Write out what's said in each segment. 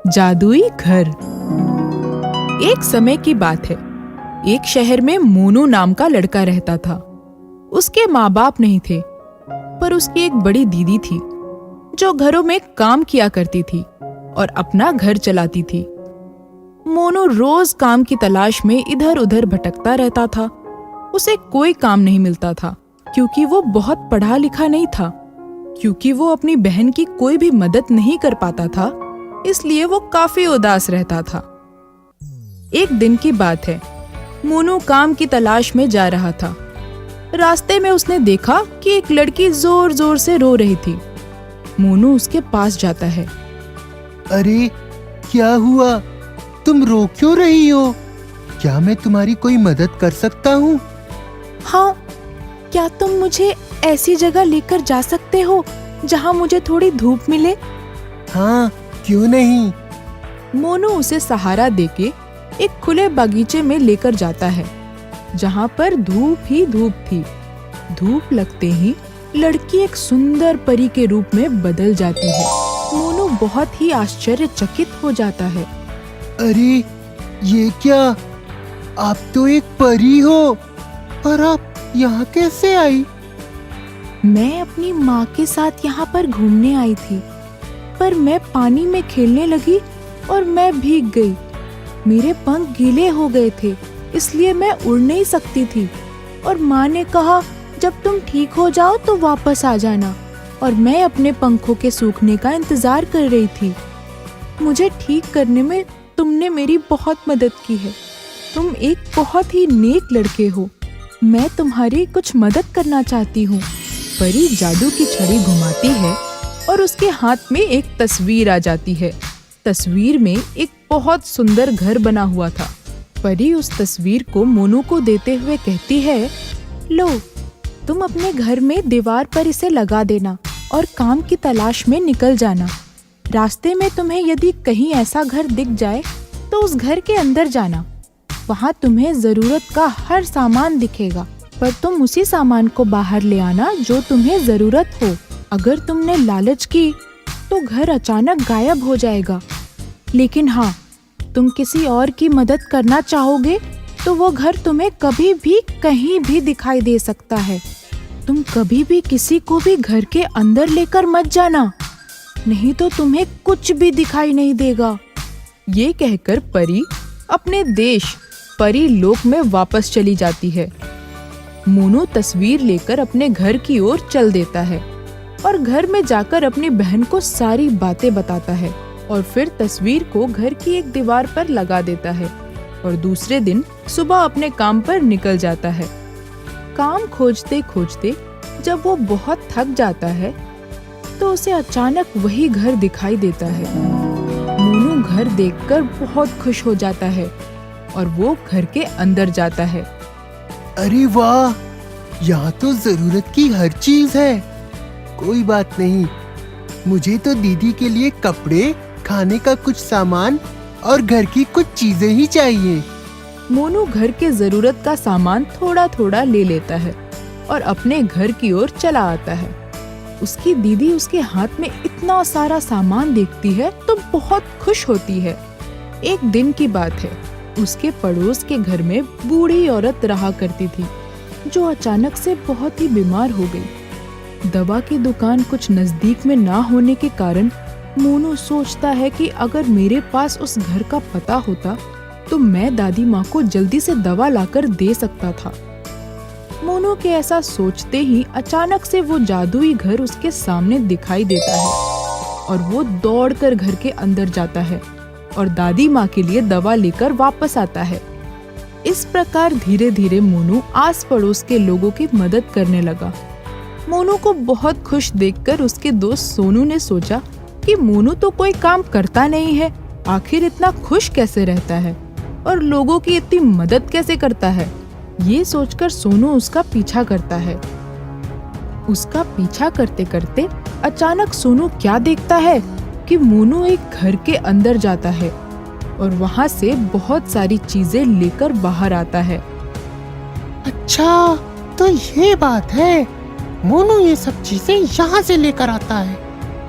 जादुई घर। एक समय की बात है। एक शहर में मोनू नाम का लड़का रहता था। उसके माँ बाप नहीं थे, पर उसकी एक बड़ी दीदी थी जो घरों में काम किया करती थी और अपना घर चलाती थी। मोनू रोज काम की तलाश में इधर उधर भटकता रहता था। उसे कोई काम नहीं मिलता था क्योंकि वो बहुत पढ़ा लिखा नहीं था। क्योंकि वो अपनी बहन की कोई भी मदद नहीं कर पाता था, इसलिए वो काफी उदास रहता था। एक दिन की बात है। मोनू काम की तलाश में जा रहा था। रास्ते में उसने देखा कि एक लड़की जोर जोर से रो रही थी। मोनू उसके पास जाता है। अरे क्या हुआ? तुम रो क्यों रही हो? क्या मैं तुम्हारी कोई मदद कर सकता हूँ? हाँ, क्या तुम मुझे ऐसी जगह लेकर जा सकते हो जहाँ मुझे थोड़ी धूप मिले? हाँ, क्यों नहीं। मोनू उसे सहारा देके एक खुले बगीचे में लेकर जाता है जहाँ पर धूप ही धूप थी। धूप लगते ही लड़की एक सुंदर परी के रूप में बदल जाती है। मोनू बहुत ही आश्चर्यचकित हो जाता है। अरे ये क्या? आप तो एक परी हो, पर आप यहाँ कैसे आई? मैं अपनी माँ के साथ यहाँ पर घूमने आई थी, पर मैं पानी में खेलने लगी और मैं भीग गई। मेरे पंख गीले हो गए थे, इसलिए मैं उड़ नहीं सकती थी। और माँ ने कहा जब तुम ठीक हो जाओ तो वापस आ जाना। और मैं अपने पंखों के सूखने का इंतजार कर रही थी। मुझे ठीक करने में तुमने मेरी बहुत मदद की है। तुम एक बहुत ही नेक लड़के हो। मैं तुम्हारी कुछ मदद करना चाहती हूँ। परी जादू की छड़ी घुमाती है और उसके हाथ में एक तस्वीर आ जाती है। तस्वीर में एक बहुत सुंदर घर बना हुआ था। परी उस तस्वीर को मोनू को देते हुए कहती है, लो, तुम अपने घर में दीवार पर इसे लगा देना और काम की तलाश में निकल जाना। रास्ते में तुम्हें यदि कहीं ऐसा घर दिख जाए तो उस घर के अंदर जाना। वहाँ तुम्हें जरूरत का हर सामान दिखेगा, पर तुम उसी सामान को बाहर ले आना जो तुम्हें जरूरत हो। अगर तुमने लालच की तो घर अचानक गायब हो जाएगा। लेकिन हाँ, तुम किसी और की मदद करना चाहोगे तो वो घर तुम्हें कभी भी कहीं भी दिखाई दे सकता है। तुम कभी भी किसी को भी घर के अंदर लेकर मत जाना, नहीं तो तुम्हें कुछ भी दिखाई नहीं देगा। ये कहकर परी अपने देश परी लोक में वापस चली जाती है। मोनू तस्वीर लेकर अपने घर की ओर चल देता है और घर में जाकर अपनी बहन को सारी बातें बताता है और फिर तस्वीर को घर की एक दीवार पर लगा देता है और दूसरे दिन सुबह अपने काम पर निकल जाता है। काम खोजते खोजते जब वो बहुत थक जाता है तो उसे अचानक वही घर दिखाई देता है। मोनू घर देखकर बहुत खुश हो जाता है और वो घर के अंदर जाता है। अरे वाह, यहाँ तो जरूरत की हर चीज है। कोई बात नहीं, मुझे तो दीदी के लिए कपड़े, खाने का कुछ सामान और घर की कुछ चीजें ही चाहिए। मोनू घर के जरूरत का सामान थोड़ा थोड़ा ले लेता है और अपने घर की ओर चला आता है। उसकी दीदी उसके हाथ में इतना सारा सामान देखती है तो बहुत खुश होती है। एक दिन की बात है। उसके पड़ोस के घर में बूढ़ी औरत रहा करती थी जो अचानक से बहुत ही बीमार हो गई। दवा की दुकान कुछ नजदीक में ना होने के कारण मोनू सोचता है कि अगर मेरे पास उस घर का पता होता तो मैं दादी माँ को जल्दी से दवा लाकर दे सकता था। मोनू के ऐसा सोचते ही अचानक से वो जादुई घर उसके सामने दिखाई देता है और वो दौड़कर घर के अंदर जाता है और दादी माँ के लिए दवा लेकर वापस आता है। इस प्रकार धीरे धीरे मोनू आस पड़ोस के लोगों की मदद करने लगा। मोनू को बहुत खुश देखकर उसके दोस्त सोनू ने सोचा कि मोनू तो कोई काम करता नहीं है, आखिर इतना खुश कैसे रहता है और लोगों की इतनी मदद कैसे करता है। ये सोचकर सोनू उसका पीछा करता है। उसका पीछा करते करते अचानक सोनू क्या देखता है कि मोनू एक घर के अंदर जाता है और वहाँ से बहुत सारी चीजें लेकर बाहर आता है। अच्छा, तो ये बात है। मोनू ये सब चीजें यहाँ से लेकर आता है।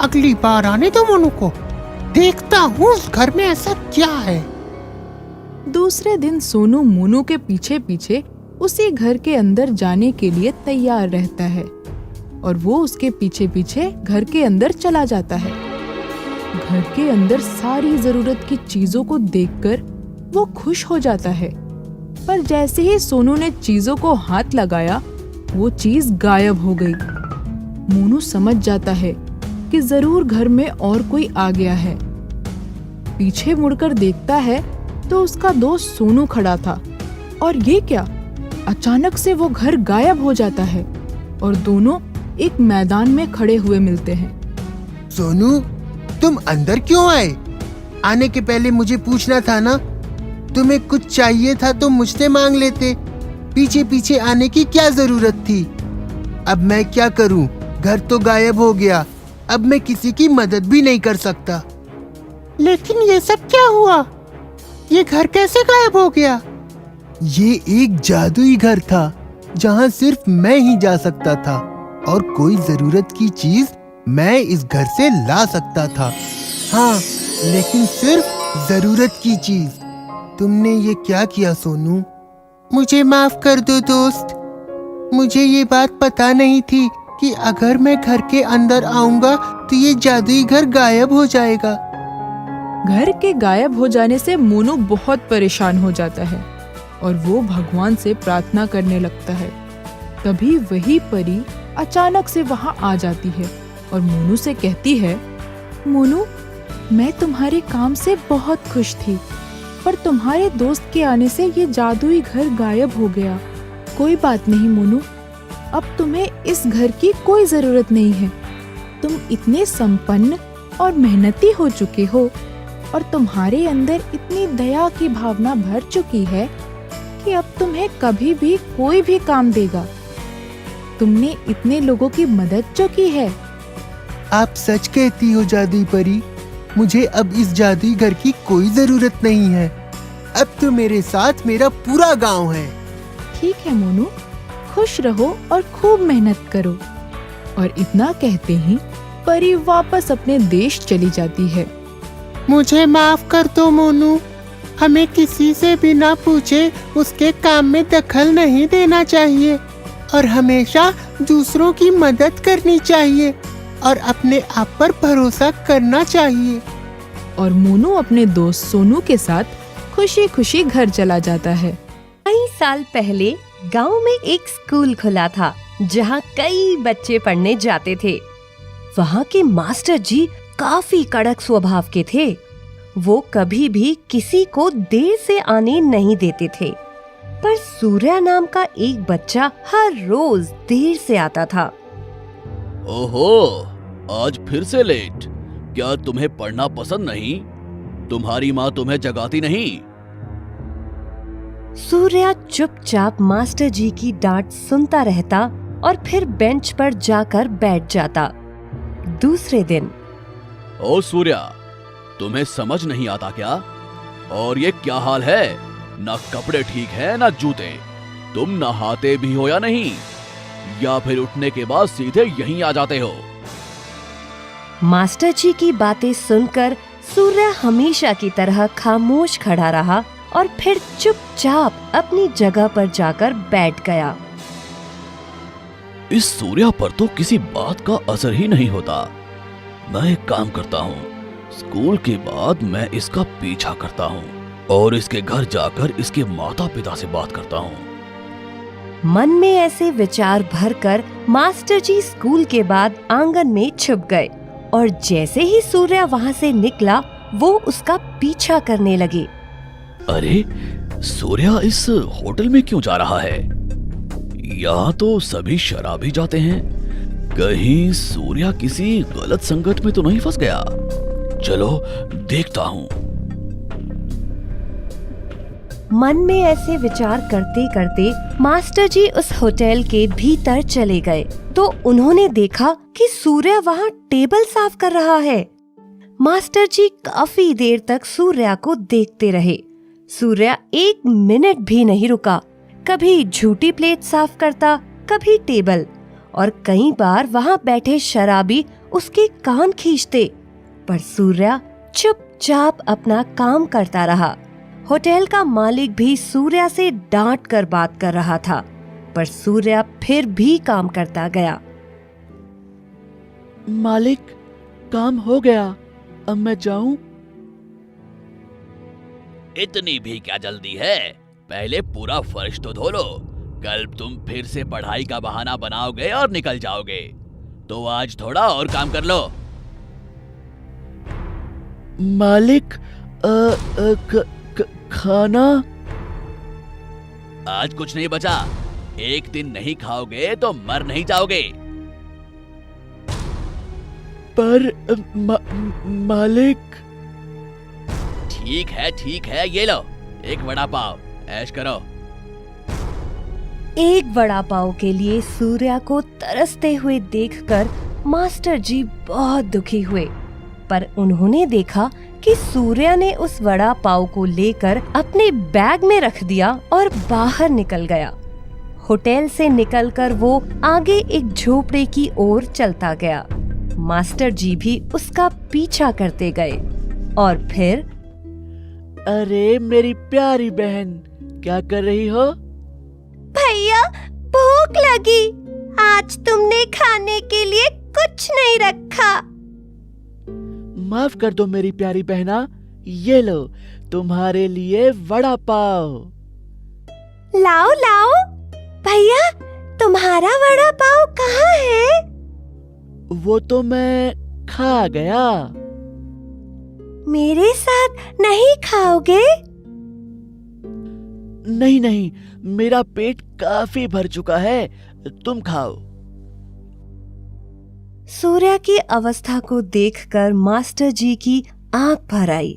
अगली बार आने दो मोनू को, देखता हूँ उस घर में ऐसा क्या है। दूसरे दिन सोनू मोनू के पीछे पीछे उसी घर के अंदर जाने के लिए तैयार रहता है और वो उसके पीछे पीछे घर के अंदर चला जाता है। घर के अंदर सारी जरूरत की चीजों को देखकर वो खुश हो जाता है, पर जैसे ही सोनू ने चीजों को हाथ लगाया वो चीज गायब हो गई। मोनू समझ जाता है कि जरूर घर में और कोई आ गया है। पीछे मुड़कर देखता है तो उसका दोस्त सोनू खड़ा था और ये क्या, अचानक से वो घर गायब हो जाता है और दोनों एक मैदान में खड़े हुए मिलते हैं। सोनू, तुम अंदर क्यों आए? आने के पहले मुझे पूछना था ना। तुम्हें कुछ चाहिए था तो मुझसे मांग लेते। पीछे पीछे आने की क्या जरूरत थी? अब मैं क्या करूं? घर तो गायब हो गया, अब मैं किसी की मदद भी नहीं कर सकता। लेकिन ये सब क्या हुआ? ये घर कैसे गायब हो गया? ये एक जादुई घर था जहाँ सिर्फ मैं ही जा सकता था और कोई जरूरत की चीज मैं इस घर से ला सकता था। हाँ, लेकिन सिर्फ जरूरत की चीज। तुमने ये क्या किया सोनू? मुझे माफ कर दो दोस्त। मुझे ये बात पता नहीं थी कि अगर मैं घर के अंदर आऊंगा तो ये जादुई घर गायब हो जाएगा। घर के गायब हो जाने से मोनू बहुत परेशान हो जाता है और वो भगवान से प्रार्थना करने लगता है। तभी वही परी अचानक से वहाँ आ जाती है और मोनू से कहती है, मोनू, मैं तुम्हारे काम से बहुत खुश थी, पर तुम्हारे दोस्त के आने से ये जादुई घर गायब हो गया। कोई बात नहीं मोनू, अब तुम्हें इस घर की कोई जरूरत नहीं है। तुम इतने संपन्न और मेहनती हो चुके हो और तुम्हारे अंदर इतनी दया की भावना भर चुकी है कि अब तुम्हें कभी भी कोई भी काम देगा। तुमने इतने लोगों की मदद जो की है। आप सच कहती हो जादुई परी। मुझे अब इस जादुई घर की कोई जरूरत नहीं है। अब तो मेरे साथ मेरा पूरा गांव है। ठीक है मोनू, खुश रहो और खूब मेहनत करो। और इतना कहते ही परी वापस अपने देश चली जाती है। मुझे माफ कर दो मोनू। हमें किसी से बिना पूछे उसके काम में दखल नहीं देना चाहिए और हमेशा दूसरों की मदद करनी चाहिए और अपने आप पर भरोसा करना चाहिए। और मोनू अपने दोस्त सोनू के साथ खुशी खुशी घर चला जाता है। कई साल पहले गांव में एक स्कूल खुला था जहां कई बच्चे पढ़ने जाते थे। वहां के मास्टर जी काफी कड़क स्वभाव के थे। वो कभी भी किसी को देर से आने नहीं देते थे, पर सूर्या नाम का एक बच्चा हर रोज देर से आता था। ओहो, आज फिर से लेट। क्या तुम्हें पढ़ना पसंद नहीं? तुम्हारी माँ तुम्हें जगाती नहीं? सूर्या चुपचाप मास्टर जी की डांट सुनता रहता और फिर बेंच पर जाकर बैठ जाता। दूसरे दिन, ओ सूर्या, तुम्हें समझ नहीं आता क्या? और ये क्या हाल है? ना कपड़े ठीक है ना जूते। तुम नहाते भी हो या नहीं? या फिर उठने के बाद सीधे यहीं आ जाते हो? मास्टर जी की बातें सुनकर सूर्या हमेशा की तरह खामोश खड़ा रहा और फिर चुपचाप अपनी जगह पर जाकर बैठ गया। इस सूर्या पर तो किसी बात का असर ही नहीं होता। मैं एक काम करता हूँ, स्कूल के बाद मैं इसका पीछा करता हूँ और इसके घर जाकर इसके माता पिता से बात करता हूँ। मन में ऐसे विचार भरकर मास्टर जी स्कूल के बाद आंगन में छुप गए और जैसे ही सूर्या वहाँ से निकला वो उसका पीछा करने लगे। अरे, सूर्या इस होटल में क्यों जा रहा है? यहाँ तो सभी शराबी जाते हैं। कहीं सूर्या किसी गलत संकट में तो नहीं फंस गया? चलो देखता हूँ। मन में ऐसे विचार करते करते मास्टर जी उस होटल के भीतर चले गए तो उन्होंने देखा कि सूर्या वहाँ टेबल साफ कर रहा है। मास्टर जी काफी देर तक सूर्या को देखते रहे। सूर्या एक मिनट भी नहीं रुका। कभी झूठी प्लेट साफ करता, कभी टेबल, और कई बार वहाँ बैठे शराबी उसके कान खींचते, पर सूर्या चुपचाप अपना काम करता रहा। होटल का मालिक भी सूर्या से डांट कर बात कर रहा था, पर सूर्या फिर भी काम करता गया। मालिक, काम हो गया, अब मैं जाऊं? इतनी भी क्या जल्दी है? पहले पूरा फर्श तो धो लो। कल तुम फिर से पढ़ाई का बहाना बनाओगे और निकल जाओगे, तो आज थोड़ा और काम कर लो। मालिक, खाना? आज कुछ नहीं बचा। एक दिन नहीं खाओगे तो मर नहीं जाओगे। पर मालिक। ठीक है, ये लो एक वड़ा पाव, ऐश करो। एक वड़ा पाव के लिए सूर्या को तरसते हुए देखकर मास्टर जी बहुत दुखी हुए, पर उन्होंने देखा कि सूर्या ने उस वड़ा पाव को लेकर अपने बैग में रख दिया और बाहर निकल गया। होटल से निकलकर वो आगे एक झोपड़े की ओर चलता गया। मास्टर जी भी उसका पीछा करते गए और फिर, अरे मेरी प्यारी बहन, क्या कर रही हो? भैया, भूख लगी। आज तुमने खाने के लिए कुछ नहीं रखा। माफ कर दो मेरी प्यारी बहना, ये लो तुम्हारे लिए वड़ा पाव। लाओ लाओ। भैया, तुम्हारा वड़ा पाव कहाँ है? वो तो मैं खा गया। मेरे साथ नहीं खाओगे? नहीं, मेरा पेट काफी भर चुका है, तुम खाओ। सूर्या की अवस्था को देखकर मास्टर जी की आंख भर आई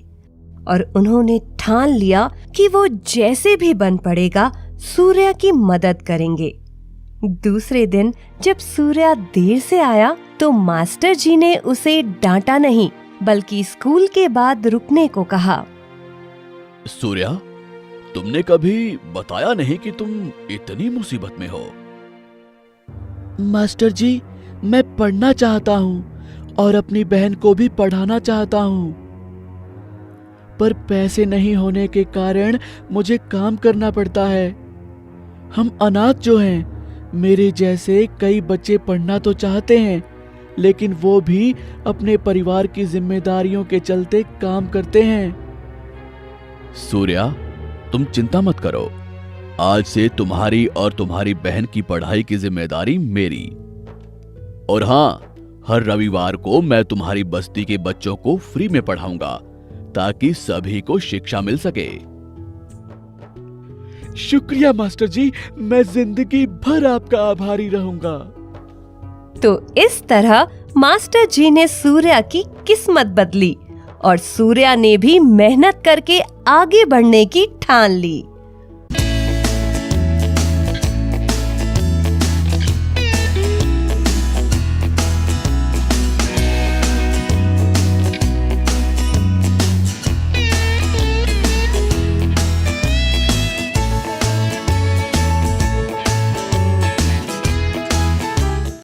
और उन्होंने ठान लिया कि वो जैसे भी बन पड़ेगा सूर्या की मदद करेंगे। दूसरे दिन जब सूर्या देर से आया तो मास्टर जी ने उसे डांटा नहीं, बल्कि स्कूल के बाद रुकने को कहा। सूर्या, तुमने कभी बताया नहीं कि तुम इतनी मुसीबत में हो। मास्टर जी, मैं पढ़ना चाहता हूँ और अपनी बहन को भी पढ़ाना चाहता हूँ, पर पैसे नहीं होने के कारण मुझे काम करना पड़ता है। हम अनाथ जो हैं, मेरे जैसे कई बच्चे पढ़ना तो चाहते हैं, लेकिन वो भी अपने परिवार की जिम्मेदारियों के चलते काम करते हैं। सूर्या, तुम चिंता मत करो। आज से तुम्हारी और तुम्हारी बहन की पढ़ाई की जिम्मेदारी मेरी। और हाँ, हर रविवार को मैं तुम्हारी बस्ती के बच्चों को फ्री में पढ़ाऊंगा, ताकि सभी को शिक्षा मिल सके। शुक्रिया मास्टर जी, मैं जिंदगी भर आपका आभारी रहूंगा। तो इस तरह मास्टर जी ने सूर्या की किस्मत बदली और सूर्या ने भी मेहनत करके आगे बढ़ने की ठान ली।